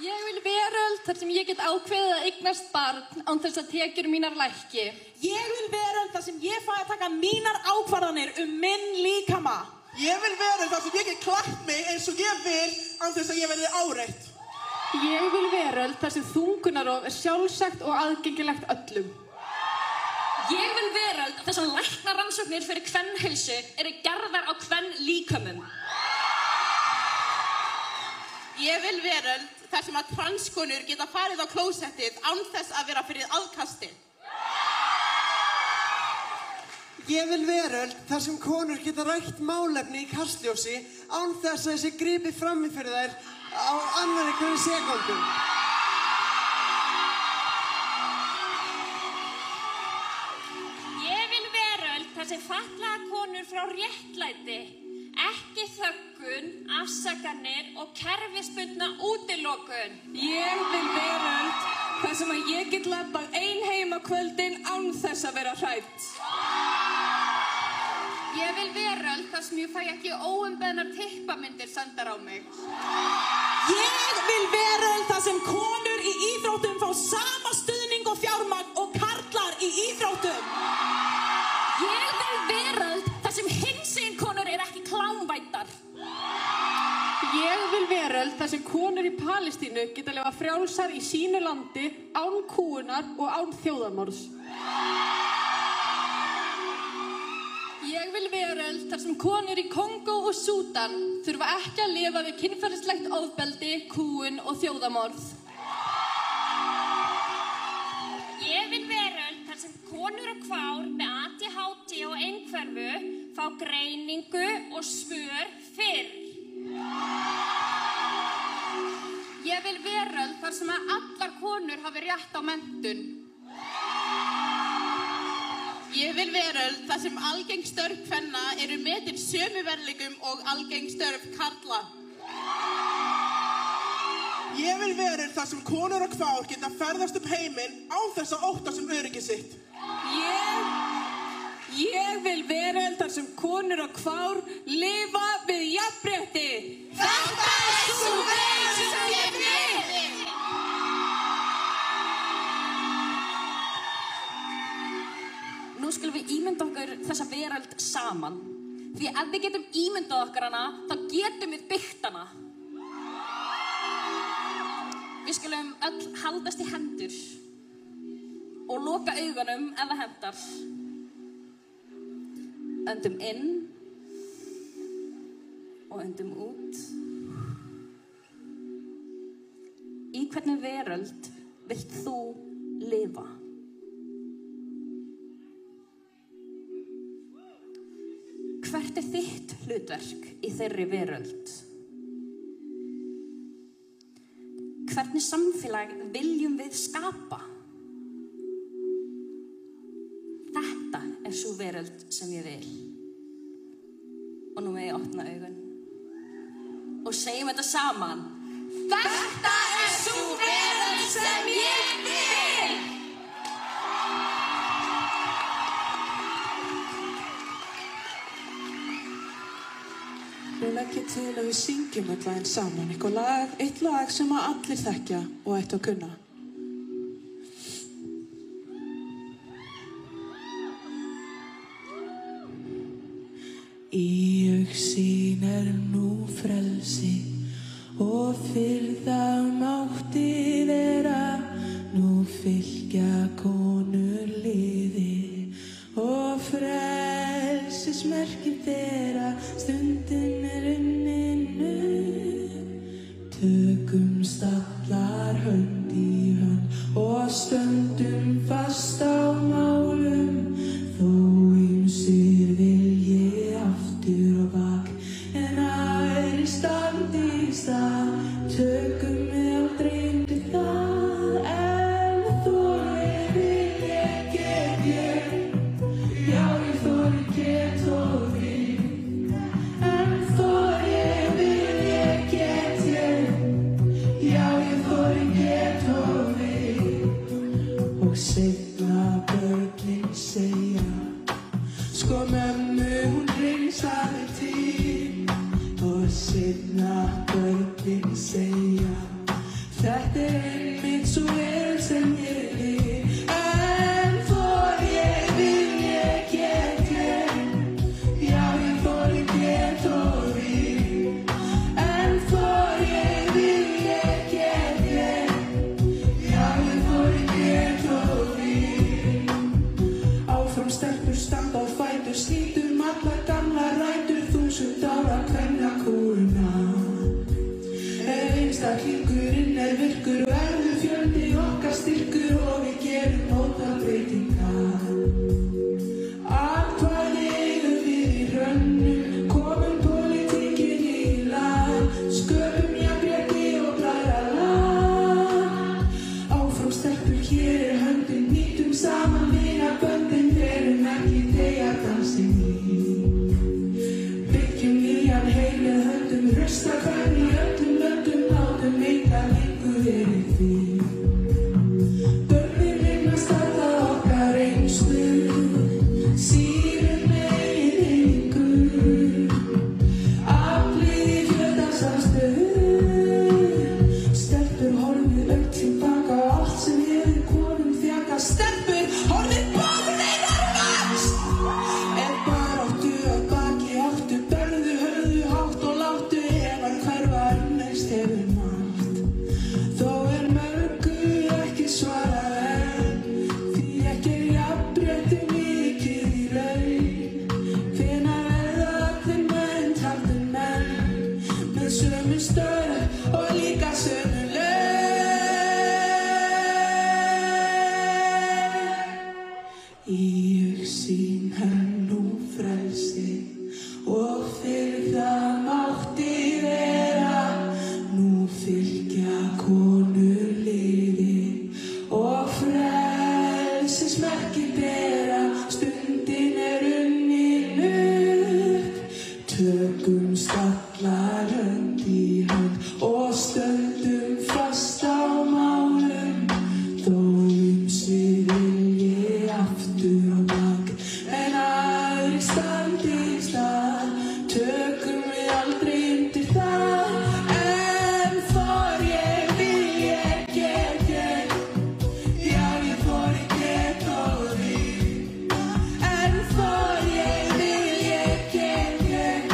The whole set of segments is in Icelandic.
Ég vil veröld þar sem ég get ákveðið að eignast barn án þess að tekjur mínar lækki. Ég vil veröld þar sem ég fæ að taka mínar ákvarðanir minn líkama. Ég vil veröld þar sem ég get klætt mig eins og ég vil án þess að ég verði áreitt. Ég vil veröld þar sem þungunarof sjálfsagt og aðgengilegt öllum. Ég vil veröld þar sem læknarannsóknir fyrir kvenheilsu eru gerðar á kvenlíkömum. Ég vil veröld þar sem að transkonur geta farið á klósettið án þess að vera fyrir aðkasti. Ég vil veröld þar sem konur geta rætt málefni í kastljósi án þess að þessi gripi frammi fyrir þær á annarri hverju sekúndum. Ég vil veröld þar sem fatlaðar konur frá réttlæti, ekki þöggun, afsakanir og kerfisbundna útilokun. Ég vil veröld þar sem að ég get labbað ein heim á kvöldin án þess að vera hrædd. Ég vil veröld þar sem ég fæ ekki óumbeðnar tippamyndir sendar á mig. Ég vil veröld þar sem konur í íþróttum fá sama stuðning og fjármagn og karlar í íþróttum. Ég vil veröld þar sem hinsegin konur eru ekki klámvæddar. Ég vil veröld þar sem konur í Palestínu geta lifa frjálsar í sínu landi án kúgunar og án þjóðarmorðs. Ég vil veröld þar sem konur í Kongó og Súdan þurfa ekki að lifa við kynferðislegt ofbeldi, kúgun og þjóðarmorð. Ég vil veröld þar sem konur og kvár með ADHD og einhverfu fá greiningu og svör fyrr. Ég vil veröld þar sem að allar konur hafi rétt á menntun. Ég vil veröld þar sem algeng störf kvenna eru metin sömu verðleikum og algeng störf karla. Ég vil veröld þar sem konur og kvár geta ferðast heiminn án þess að óttast öryggi sitt. Ég vil veröld þar sem konur og kvár lifa við jafnrétti. Þetta er sú veröld sem ég vil! Nú skulum við ímynda okkur þessa veröld saman. Því ef við getum ímyndað okkar hana, þá getum við byggt hana. Við skulum öll haldast í hendur og loka augunum ef það hentar. Öndum inn og öndum út. Í hvernig veröld vilt þú lifa? Hvert er þitt hlutverk í þeirri veröld? Hvernig samfélag viljum við skapa? Þetta er sú veröld sem ég vil. Og nú með ég opna augun. Og segjum þetta saman. Þetta er sú veröld sem ég vil! Nú legg ég til að við syngjum öll aðeins saman eitt lag sem að allir þekkja og ættu að kunna. Í augsýn er nú frelsi og fyrða mátti þeirra, nú fylgja konur liði og frelsismerki þeirra, stundin er runnin upp. Tökumst allar hönd í hönd og stöndum fast á málum, þó ýmsir vilji aftur og bak, en aðrir standi í stað. Tökum við aldrei undir það, en þori vil ég, get ég, já ég þori, get og vil, en þori vil ég, get ég, já ég þori, get og vil. Og seinna börnin segja, sko mömmu hún hreinsaði til, og seinna börnin segja, þetta einmitt svo vel sem ég vil. En þor ég, vil ég, get ég, já ég þor ég, get og vil. En þor ég, vil ég, get ég, já ég þor ég, get og vil. Áfram stelpur standa á fætur, slítum allar gamla rætur, 1000 ára kvennakúruna. Einstaklingurinn virkur, verður fjöldi okkar styrkur og við gerum mótabreytingar. Atkvæði eigum við í rönnum, komum pólitíkin í lag, sköpum jafnrétti og bræðralag. Áfram stelpur, hér höndin, nýtum saman vinaböndin, verum ekki deyja dansinn í. Byggjum nýjan heim með höndum, rösta hvern í öllum löndum, látum engan lengur verið því. Börnin eignast alla okkar reynslu, sýrum megin einingu, aflið í fjöldasamstöðu. Stelpur horfið öll tilbaka á allt sem hefur konum þjakað. Stelpur horfið báðum einar vakt. En baráttu að baki áttu, berðu höfðu hátt og láttu ef hann hverfa unnest hefur margt. Þó mörgu ekki svarað enn, því ekki jafnrétti mikið í laun. Hvenær verða allir menn taldir menn, með sömu störf og líka sömu laun. Ég sýn henn frelsi og fyrir það mátti vera. Nú fylgja konur liði og frelsismerki bera. Stundin runnin upp, tökumst alla hönd í hönd og stöndum fast á málum. Þó svið vilji aftur á bak, en aðrir standi í stað, tökum við aldrei undir það. En þor ég, vil ég, get ég, já ég þor ég, get og vil. En þor ég, vil ég, get ég,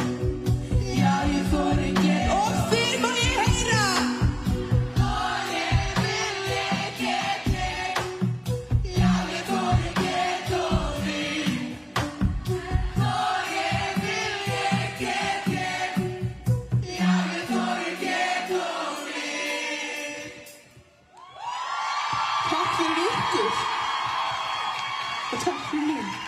já ég þor ég, get og vil. Má ég heyra? Þor ég, vil ég, get ég, já ég þor ég, get og vil. Þor ég, vil ég, get ég, já ég þor ég, get og vil. Takk fyrir ykkur. Og takk fyrir mig.